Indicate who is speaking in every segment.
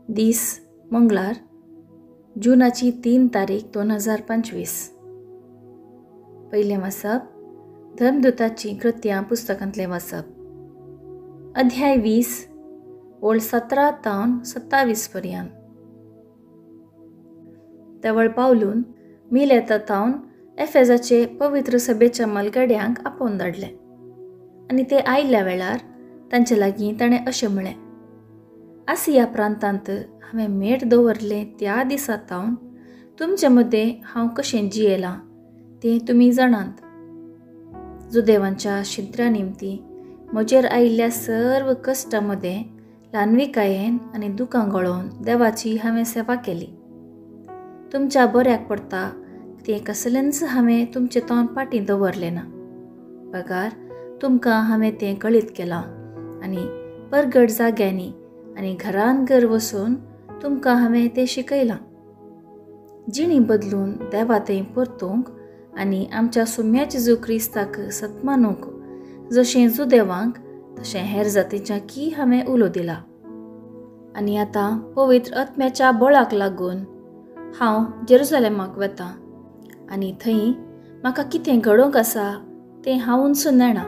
Speaker 1: दीस मंगळार जुनाची 3 तारीख 2025. पहिले वाचप धर्मदूताची कृत्यां पुस्तकांतले वाचप अध्याय 20 ओळ 17 तावन 27 पर्यंत. तवळ पावलून मिलेता तावन एफेजाचे पवित्र सभेच्या मलगड्यांक आपोवन धाडले आनी ते आयिल्ल्या वेळार तांचे लागीं ताणें अशें म्हळें, आसिया प्रांतांत हांवें मेट दवरलें त्या दिसा तावन तुमचे मदें हांव कशें जियेलां तें तुमी जाणात. जुदेवांच्या शिंत्र्या निमती म्हजेर आयिल्ल्या सर्व कश्टां मदें ल्हानविकायेन आनी दुखां गळोवन देवाची हांवें सेवा केली. तुमच्या बऱ्याक पडटा तें कसलेंच हांवें तुमचे तोंड फाटीं दवरलें ना. पगार तुमकां हांवें तें कळीत केलां आनी परगट जाग्यांनी आनी घरान घर वचून तुमकां हांवें तें शिकयलां. जिणी बदलून देवा थंय परतूंक आनी आमच्या सुम्या जेजू क्रिस्ताक सत्मानूंक जशें जुदेवांक तशें हेर जातींच्याकी हांवें उलो दिला. आनी आतां पवित्र आत्म्याच्या बळाक लागून हांव जेरुसलेमाक वतां आनी थंय म्हाका कितें घडोवंक आसा तें हांव उंचून नेणा.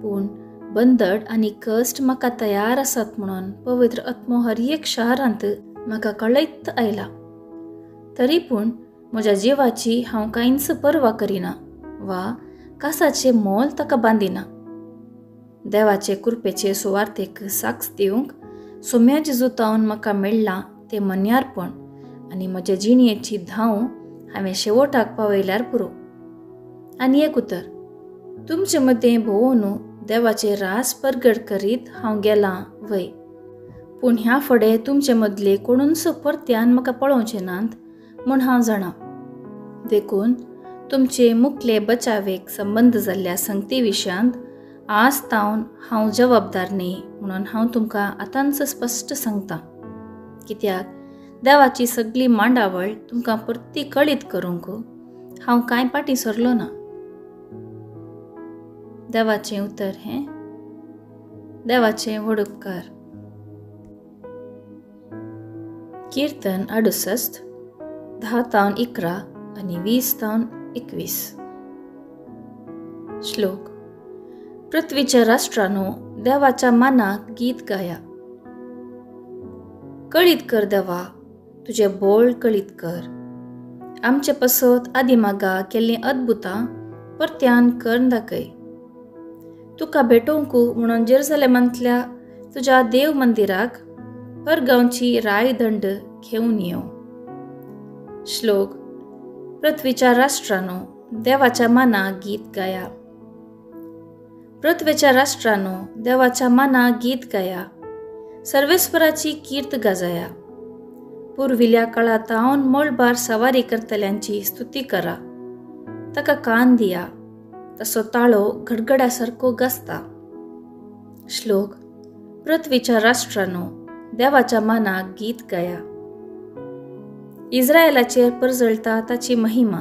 Speaker 1: पूण बंदड आनी कश्ट म्हाका तयार आसात म्हणून पवित्र आत्मो हर एक शारांत म्हाका कळयत आयला. तरी पूण म्हज्या जिवाची हांव कांयच पर्वा करिना वा कासाचें मोल ताका बांदिना. देवाचे कृपेचे सुवार्थेक साक्ष दिवंक सुम्या जेजू तावन म्हाका मेळ्ळां तें मन्यारपण आनी म्हज्या जिणयेची धांव हांवें शेवटाक पावयल्यार पुरो. आनी एक उतर, तुमचे मदें भोवून देवाचे रास परगट करीत हांव गेलां वय. पूण ह्या फुडें तुमचे मदले कोणूच परत्यान म्हाका पळोवचे नात म्हूण हांव जाणा. देखून तुमचे मुखले बचावेक संबंद जाल्ल्या संगती विशयांत आज तावन हांव जबाबदार न्ही म्हणून हांव तुमकां आतांच स्पश्ट सांगतां. कित्याक देवाची सगळी मांडावळ तुमकां परती कळीत करूंक हांव कांय फाटीं सरलो ना. देवाचें उतर हें देवाचें व्हड उपकार. कीर्तन 68 10 तावन 11 आनी 20 तावन 21. श्लोक. पृथ्वीच्या राष्ट्रांनो देवाच्या मानाक गीत गाया. कळीत कर देवा, तुझे बोळ कळीत कर. आमचे पसत आदिमागा केल्लीं अद्भुतां परत्यान कर दाखय. तुका भेटोवंक म्हणून जेरुसलेमांतल्या तुज्या देव मंदिराक परगांवची रायदंड घेवन येवं. श्लोक. पृथ्वीच्या राष्ट्रांनो देवाच्या मानाक गीत गाया. पृथ्वीच्या राष्ट्रांनो देवाच्या मानाक गीत गाया. सर्वेस्पराची कीर्त गाजया. पुर्विल्या काळात तावन मळबार सवारी करतल्यांची स्तुती करा. ताका कान दिया, तसो ताळो गडगड्यासारको गाजता. श्लोक. पृथ्वीच्या राष्ट्रांनो देवाच्या मानाक गीत गाया. इस्रायलाचेर परजळटा ताची महिमा.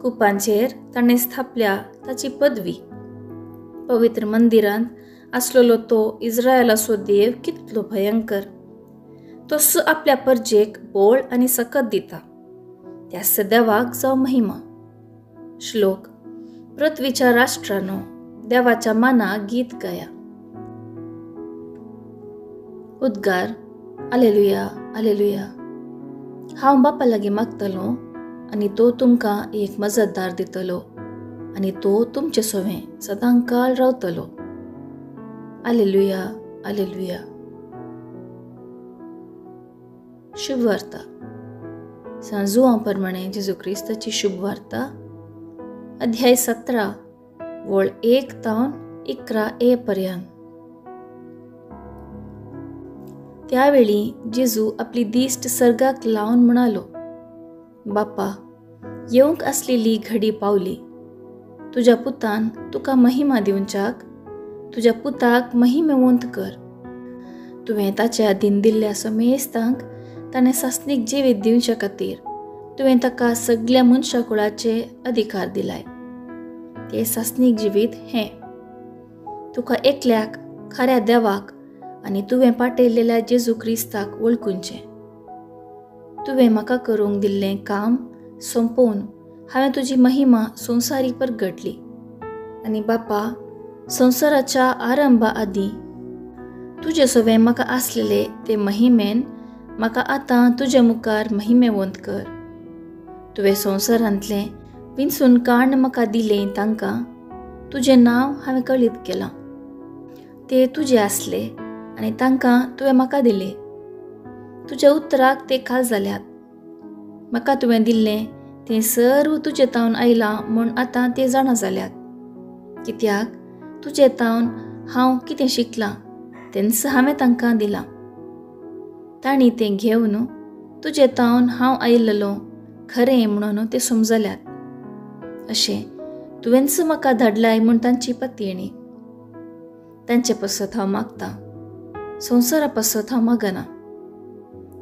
Speaker 1: कुपांचेर ताणें स्थापल्या ताची पदवी. पवित्र मंदिरांत आसलेलो तो इस्रायलाचो देव कितलो भयंकर. तो आपल्या परजेक बोळ आनी सकत दिता. त्यास देवाक जावं महिमा. श्लोक. पृथ्वीच्या राष्ट्रांनो देवाच्या मानाक गीत गाया. उद्गार. आलेलुया आलेलुया. हांव बापा लागीं मागतलों आनी तो तुमकां एक मजतदार दितलो आनी तो तुमचे सोवें सदांकाळ रावतलो. आलेलुया आलेलुया. शुभ वार्ता. सांजुआं प्रमाणे जेजू क्रिस्ताची शुभ वार्ता अध्याय 17 वळ 1 तावन 11a पर्यंत. त्यावेळी जेजू आपली दिश्ट सर्गाक लावन म्हणालो, बापा, येवंक आसलेली घडी पावली. तुज्या पुतान तुका महिमा दिवच्याक तुज्या पुताक महिमेवंत कर. तुवें ताच्या आदीन दिल्ल्या समेस्तांक ताणें सासणीक जिवीत दिवचे खातीर तुवें ताका सगळ्या मनशाकुळाचे अधिकार दिलाय. ते सासणीक जिवीत हें तुका एकल्याक खऱ्या देवाक आनी तुवें पाटयलेल्या जेजू क्रिस्ताक वळखुंचें. तुवें म्हाका करूंक दिल्लें काम संपोवन हांवें तुजी महिमा संवसारी परगटली. आनी बापा, संवसाराच्या आरंभा आदीं तुजे सवें म्हाका आसलेले ते महिमेन म्हाका आतां तुजे मुखार महिमेवंत कर. तुवें संवसारांतलें विंचून काण म्हाका दिलें तांकां तुजें नांव हांवें कळीत केलां. ते तुजे आसले आनी तांकां तुवें म्हाका दिले. तुज्या उतराक ते खाल जाल्यात. म्हाका तुवें दिल्लें तें सर्व तुजे तावन आयलां म्हूण आतां ते जाणा जाल्यात. कित्याक तुजे तावन हांव कितें शिकलां तेंच हांवें तांकां दिलां. तांणी तें घेवन तुजे तावन हांव आयिल्लो खरें म्हणून ते समजल्यात. अशें तुवेंच म्हाका धाडलाय म्हूण तांची पत्येणी. तांचे पासत हांव मागतां, संवसारा पासत हांव मागना.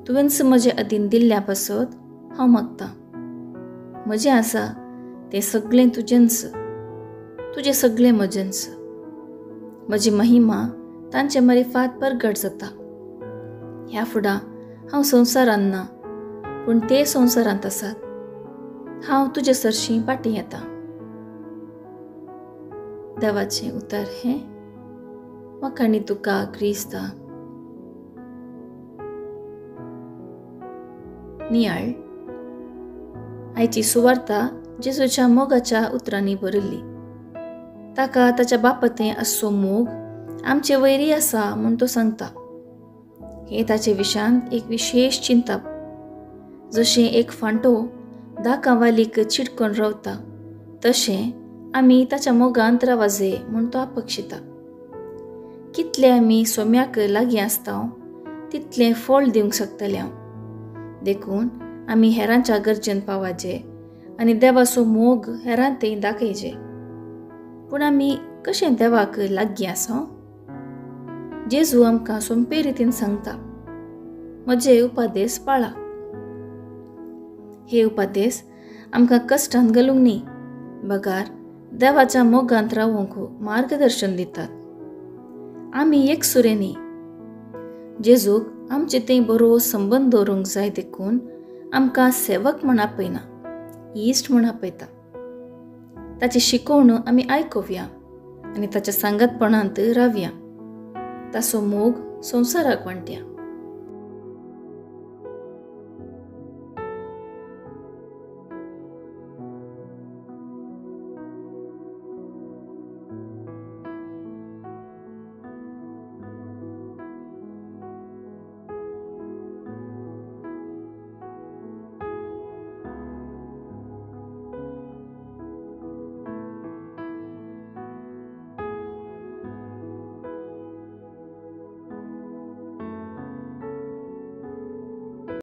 Speaker 1: तुवेंच म्हजे अधीन दिल्ल्या पासत हांव मागतां. म्हजें आसा तें सगळें तुजेंच, तुजें सगळें म्हजेंच. म्हजी महिमा तांचे मारिफात परगट जाता. ह्या फुडां हांव संवसारांत ना, पूण ते संवसारांत आसात. हांव तुजे सरशीं फाटीं येतां. देवाचें उतर हें. म्हाका आनी तुका क्रिस्ता. नियाळ. आयची सुवार्ता जेजूच्या मोगाच्या उतरांनी बरयल्ली. ताका ताच्या बापातें आसचो मोग आमचे वैरी आसा म्हूण तो सांगता. हे ताचे विशांत एक विशेश चिंता. जशें एक फांटो दाकावालीक चिडकोन रावता तशें आमी ताच्या मोगांत रावाजे म्हूण तो अपेक्षिता. कितले आमी सोम्याक लागीं आसता तितलें फळ दिवंक शकतले हांव. देखून आमी हेरांच्या गरजेन पावाजे आनी देवाचो मोग हेरांतय दाखयचे. पूण आमी कशें देवाक लागीं आसा? जेजू आमकां सोंपे रितीन सांगता, म्हजे उपादेस पाळा. हे उपादेस आमकां कश्टांत घालूंक न्ही, बगार देवाच्या मोगांत रावूंक मार्गदर्शन दितात. आमी एक सुरे न्ही. जेजूक आमचे थंय बरो संबंद दवरूंक जाय देखून आमकां सेवक म्हूण आपयना, इश्ट म्हूण आपयता. ताची शिकवण आमी आयकुया आनी ताच्या सांगतपणांत रावया. ताचो मोग संवसाराक वांटया.